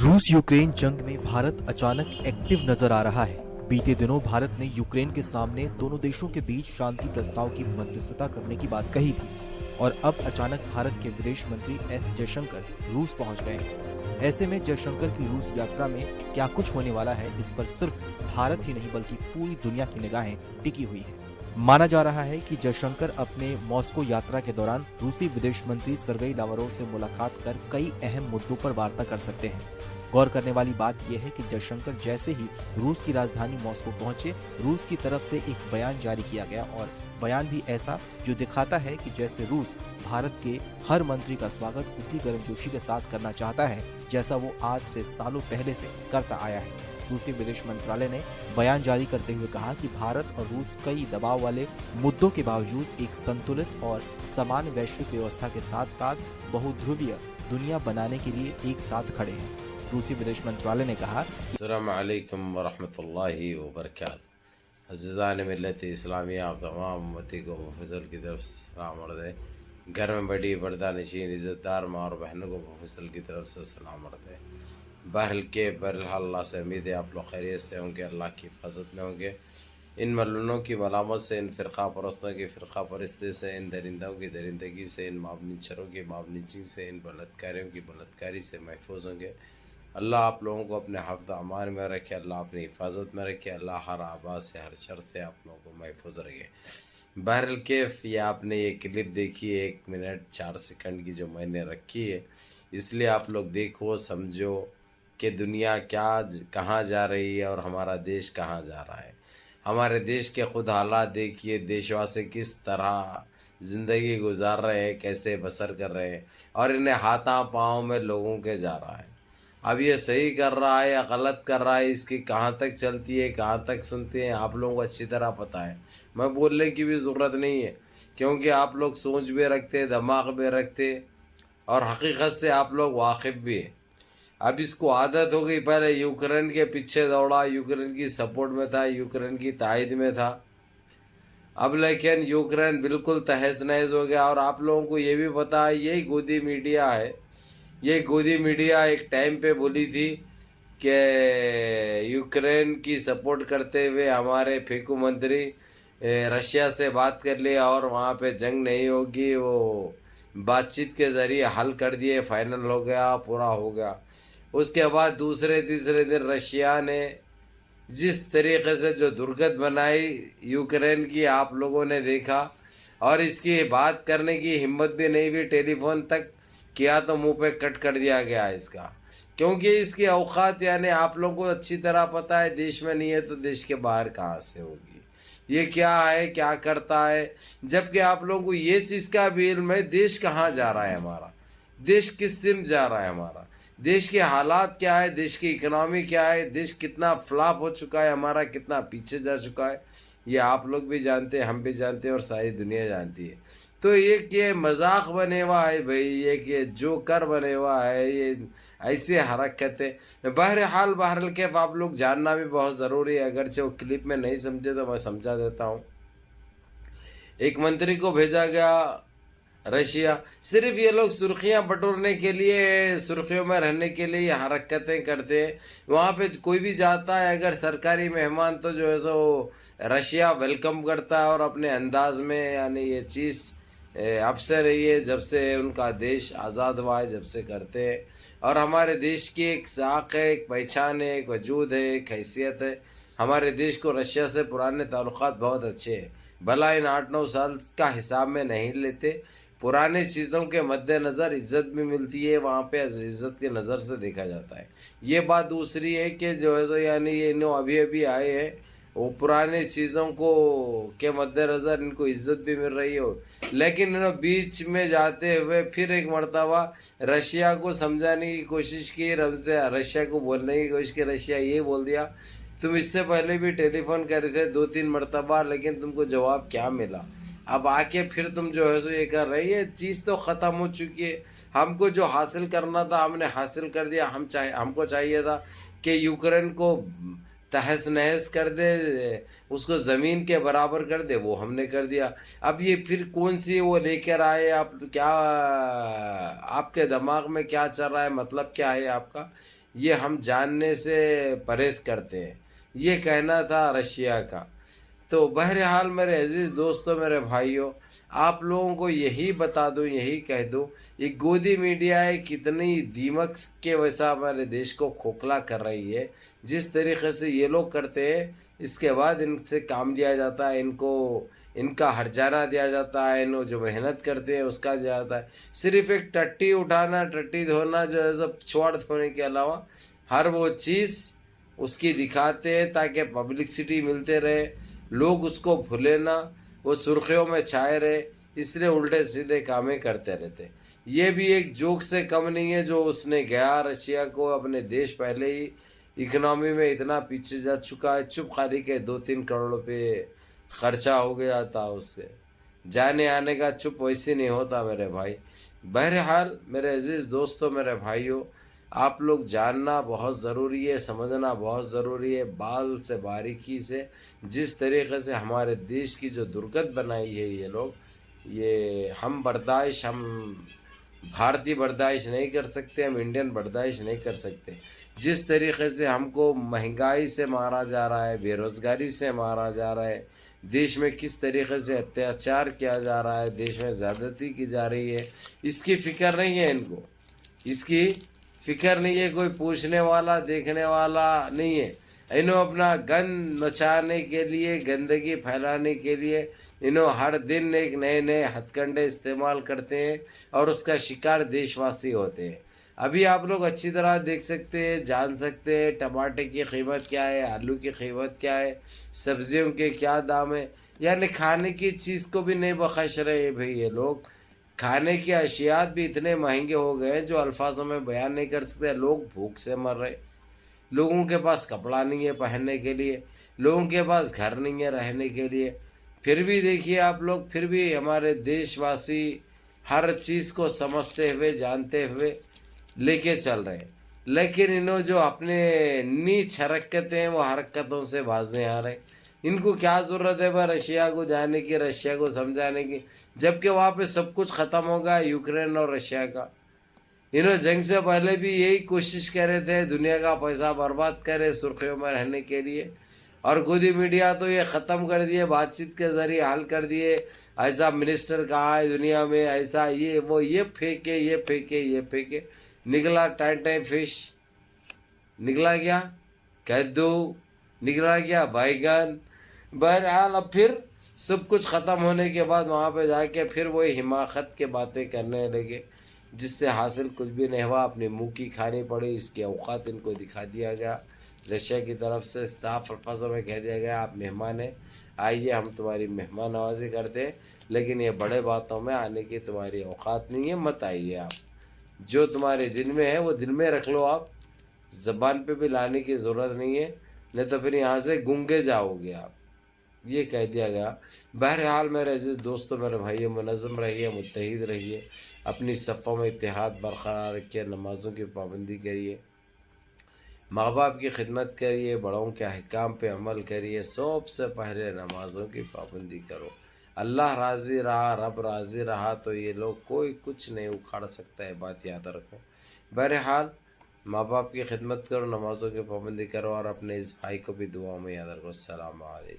रूस यूक्रेन जंग में भारत अचानक एक्टिव नजर आ रहा है। बीते दिनों भारत ने यूक्रेन के सामने दोनों देशों के बीच शांति प्रस्ताव की मध्यस्थता करने की बात कही थी और अब अचानक भारत के विदेश मंत्री एस जयशंकर रूस पहुंच गए हैं। ऐसे में जयशंकर की रूस यात्रा में क्या कुछ होने वाला है, इस पर सिर्फ भारत ही नहीं बल्कि पूरी दुनिया की निगाहें टिकी हुई हैं। माना जा रहा है कि जयशंकर अपने मॉस्को यात्रा के दौरान रूसी विदेश मंत्री सर्गेई लावरोव से मुलाकात कर कई अहम मुद्दों पर वार्ता कर सकते हैं। गौर करने वाली बात यह है कि जयशंकर जैसे ही रूस की राजधानी मॉस्को पहुंचे, रूस की तरफ से एक बयान जारी किया गया और बयान भी ऐसा जो दिखाता है कि जैसे रूस भारत के हर मंत्री का स्वागत उतनी गर्मजोशी के साथ करना चाहता है जैसा वो आज से सालों पहले से करता आया है। रूसी विदेश मंत्रालय ने बयान जारी करते हुए कहा कि भारत और रूस कई दबाव वाले मुद्दों के बावजूद एक संतुलित और समान वैश्विक व्यवस्था के साथ साथ बहुध्रुवीय दुनिया बनाने के लिए एक साथ खड़े हैं। रूसी विदेश मंत्रालय ने कहा, अस्सलाम वालेकुम वरहमतुल्लाहि वबरकातुहू। अज़ीज़ान मिल्लत इस्लामिया आप तमाम उम्मती को मुफस्सल की तरफ से सलाम अर्ज़ है। घर में बड़ी पर्दा नशीन इज़्ज़तदार माँ और बहनों को मुफस्सल की तरफ से सलाम अर्ज़ है। बहरहाल अल्लाह से उम्मीद है आप लोग खैरियत से होंगे, अल्लाह की हिफाजत में होंगे। इन मलूनों की मलामत से, इन फ़िरक़ा परस्तों की फ़िरक़ा परस्ती से, इन दरिंदों की दरिंदगी से, इन मावनीचरों की मावनीची से, इन बलात्कारियों की बलात्कारी से महफूज होंगे। अल्लाह आप लोगों को अपने हफ्ज़ अमान में रखे, अल्लाह अपनी हिफाजत में रखे, अल्लाह हर आबाद से हर शर से आप लोगों को महफूज रखे। बहरहाल कैफ़ ये आपने ये क्लिप देखी है 1 मिनट 4 सेकंड की जो मैंने रखी है, इसलिए आप लोग देखो समझो कि दुनिया कहाँ जा रही है और हमारा देश कहाँ जा रहा है। हमारे देश के ख़ुद हालात देखिए, देशवासी किस तरह ज़िंदगी गुजार रहे हैं, कैसे बसर कर रहे हैं और इन्हें हाथां पाँव में लोगों के जा रहा है। अब ये सही कर रहा है या गलत कर रहा है, इसकी कहाँ तक चलती है, कहाँ तक सुनते हैं, आप लोगों को अच्छी तरह पता है। मैं बोलने की भी ज़रूरत नहीं है, क्योंकि आप लोग सोच भी रखते, दिमाग भी रखते और हकीकत से आप लोग वाकिफ़ भी है। अब इसको आदत हो गई, पहले यूक्रेन के पीछे दौड़ा, यूक्रेन की सपोर्ट में था, यूक्रेन की तायद में था। अब लेकिन यूक्रेन बिल्कुल तहस नहस हो गया। और आप लोगों को ये भी पता है, यही गोदी मीडिया है, ये गोदी मीडिया एक टाइम पे बोली थी कि यूक्रेन की सपोर्ट करते हुए हमारे फेकू मंत्री रशिया से बात कर लिया और वहाँ पे जंग नहीं होगी, वो बातचीत के ज़रिए हल कर दिए, फाइनल हो गया, पूरा हो गया। उसके बाद दूसरे तीसरे दिन रशिया ने जिस तरीके से जो दुर्गत बनाई यूक्रेन की, आप लोगों ने देखा और इसकी बात करने की हिम्मत भी नहीं हुई। टेलीफोन तक किया तो मुंह पे कट कर दिया गया इसका, क्योंकि इसकी औकात यानी आप लोगों को अच्छी तरह पता है, देश में नहीं है तो देश के बाहर कहाँ से होगी, ये क्या है, क्या करता है। जबकि आप लोगों को ये चीज़ का भी इल्म है देश कहाँ जा रहा है, हमारा देश किस सिम जा रहा है, हमारा देश के हालात क्या है, देश की इकनॉमी क्या है, देश कितना फ्लॉप हो चुका है, हमारा कितना पीछे जा चुका है, ये आप लोग भी जानते हैं, हम भी जानते हैं और सारी दुनिया जानती है। तो ये मजाक बने हुआ है भाई, ये जोकर बने हुआ है, ये ऐसे हरकतें। बहरहाल के आप लोग जानना भी बहुत ज़रूरी है, अगरचे वो क्लिप में नहीं समझे तो मैं समझा देता हूँ। एक मंत्री को भेजा गया रशिया, सिर्फ ये लोग सुर्खियां बटोरने के लिए, सुर्खियों में रहने के लिए हरकतें करते हैं। वहाँ पे कोई भी जाता है अगर सरकारी मेहमान, तो जो है सो रशिया वेलकम करता है और अपने अंदाज में, यानी ये चीज़ अब से रही है जब से उनका देश आज़ाद हुआ है, जब से करते हैं। और हमारे देश की एक साख है, एक पहचान है, एक वजूद है, एक हैसियत है। हमारे देश को रशिया से पुराने ताल्लुकात बहुत अच्छे हैं, भला इन 8-9 साल का हिसाब में नहीं लेते, पुराने चीज़ों के मद्देनज़र इज़्ज़त भी मिलती है, वहाँ पे इज़्ज़त के नज़र से देखा जाता है। ये बात दूसरी है कि जो है सो यानी ये इन्हों अभी अभी आए हैं, वो पुराने चीज़ों को के मद्देनज़र इनको इज़्ज़त भी मिल रही हो, लेकिन इन्होंने बीच में जाते हुए फिर एक मरतबा रशिया को समझाने की कोशिश की, रशिया को बोलने की कोशिश की। रशिया ये बोल दिया, तुम इससे पहले भी टेलीफोन करे थे 2-3 मरतबा, लेकिन तुमको जवाब क्या मिला, अब आके फिर तुम जो है सो ये कर रही है। चीज़ तो ख़त्म हो चुकी है, हमको जो हासिल करना था हमने हासिल कर दिया। हमको चाहिए था कि यूक्रेन को तहस नहस कर दे, उसको ज़मीन के बराबर कर दे, वो हमने कर दिया। अब ये फिर कौन सी वो लेकर आए, आप क्या, आपके दिमाग में क्या चल रहा है, मतलब क्या है आपका, یہ ہم جاننے سے پرہیز کرتے ہیں، یہ کہنا تھا رشیا کا۔ تو بہرحال میرے عزیز دوستوں، میرے بھائیوں، آپ لوگوں کو یہی بتا دوں، یہی کہہ دوں، یہ گودی میڈیا ہے کتنی دیمک کے ویسا ہمارے دیش کو کھوکھلا کر رہی ہے۔ جس طریقے سے یہ لوگ کرتے ہیں، اس کے بعد ان سے کام لیا جاتا ہے، ان کا ہرجانہ دیا جاتا ہے، ان جو محنت کرتے ہیں اس کا دیا جاتا ہے۔ صرف ایک ٹٹی اٹھانا، ٹٹی دھونا جو ہے سب چھوڑ دھونے کے علاوہ ہر وہ چیز اس کی دکھاتے ہیں تاکہ پبلکسٹی ملتے رہے، لوگ اس کو بھولے نہ، وہ سرخیوں میں چھائے رہے، اس لیے الٹے سیدھے کامیں کرتے رہتے۔ یہ بھی ایک جوک سے کم نہیں ہے جو اس نے گیا رشیا کو، اپنے دیش پہلے ہی اکنامی میں اتنا پیچھے جا چکا ہے، چپ خالی کے 2-3 کروڑ روپے خرچہ ہو گیا تھا اس سے، جانے آنے کا چپ ویسے نہیں ہوتا میرے بھائی۔ بہرحال میرے عزیز دوستوں، میرے بھائیوں، آپ لوگ جاننا بہت ضروری ہے، سمجھنا بہت ضروری ہے، بال سے باریکی سے، جس طریقے سے ہمارے دیش کی جو درگت بنائی ہے یہ لوگ، یہ ہم بھارتی برداشت نہیں کر سکتے، ہم انڈین برداشت نہیں کر سکتے۔ جس طریقے سے ہم کو مہنگائی سے مارا جا رہا ہے، بے روزگاری سے مارا جا رہا ہے، دیش میں کس طریقے سے اتیاچار کیا جا رہا ہے، دیش میں زیادتی کی جا رہی ہے، اس کی فکر نہیں ہے ان کو، اس کی فکر نہیں ہے، کوئی پوچھنے والا دیکھنے والا نہیں ہے۔ انہوں اپنا گند مچانے کے لیے، گندگی پھیلانے کے لیے انہوں ہر دن ایک نئے نئے ہتھ کنڈے استعمال کرتے ہیں اور اس کا شکار دیش واسی ہوتے ہیں۔ ابھی آپ لوگ اچھی طرح دیکھ سکتے ہیں، جان سکتے ہیں ٹماٹر کی قیمت کیا ہے، آلو کی قیمت کیا ہے، سبزیوں کے کیا دام ہے، یعنی کھانے کی چیز کو بھی نہیں بخش رہے ہیں بھئی یہ لوگ۔ کھانے کی اشیاء بھی اتنے مہنگے ہو گئے ہیں جو الفاظوں میں بیان نہیں کر سکتے، لوگ بھوک سے مر رہے، لوگوں کے پاس کپڑا نہیں ہے پہننے کے لیے، لوگوں کے پاس گھر نہیں ہے رہنے کے لیے۔ پھر بھی دیکھیے آپ لوگ، پھر بھی ہمارے دیش واسی ہر چیز کو سمجھتے ہوئے، جانتے ہوئے لے کے چل رہے ہیں، لیکن انہوں جو اپنے نیچ حرکتیں ہیں وہ حرکتوں سے باز نہیں آ رہے۔ ان کو کیا ضرورت ہے بھائی رشیا کو جانے کی، رشیا کو سمجھانے کی، جبکہ وہاں پہ سب کچھ ختم ہوگا یوکرین اور رشیا کا۔ انہوں جنگ سے پہلے بھی یہی کوشش کر رہے تھے، دنیا کا پیسہ برباد کرے سرخیوں میں رہنے کے لیے، اور گودی میڈیا تو یہ ختم کر دیے، بات چیت کے ذریعے حل کر دیے، ایسا منسٹر کہاں ہے دنیا میں، ایسا یہ وہ، یہ پھینکے یہ پھینکے یہ پھینکے، نکلا ٹائم فش، نکلا کیا کدو، نکلا کیا بیگن۔ بہرحال اب پھر سب کچھ ختم ہونے کے بعد وہاں پہ جا کے پھر وہی حماقت کے باتیں کرنے لگے، جس سے حاصل کچھ بھی نہیں ہوا، اپنی منہ کی کھانی پڑی، اس کے اوقات ان کو دکھا دیا گیا، رشیا کی طرف سے صاف الفاظوں میں کہہ دیا گیا آپ مہمان ہیں، آئیے ہم تمہاری مہمان نوازی کرتے ہیں، لیکن یہ بڑے باتوں میں آنے کی تمہاری اوقات نہیں ہے، مت آئیے آپ، جو تمہارے دل میں ہے وہ دل میں رکھ لو، آپ زبان پہ بھی لانے کی ضرورت نہیں ہے، نہیں تو پھر یہاں سے گونگے جاؤ گے آپ، یہ کہہ دیا گیا۔ بہرحال میرے عزیز دوستوں، میرے بھائیوں، منظم رہیے، متحد رہیے، اپنی صفوں میں اتحاد برقرار رکھیے، نمازوں کی پابندی کریے، ماں باپ کی خدمت کریے، بڑوں کے احکام پہ عمل کریے، سب سے پہلے نمازوں کی پابندی کرو۔ اللہ راضی رہا، رب راضی رہا تو یہ لوگ کوئی کچھ نہیں اکھاڑ سکتا ہے، بات یاد رکھو۔ بہرحال ماں باپ کی خدمت کرو، نمازوں کی پابندی کرو، اور اپنے اس بھائی کو بھی دعاؤں میں یاد رکھو۔ السلام علیکم۔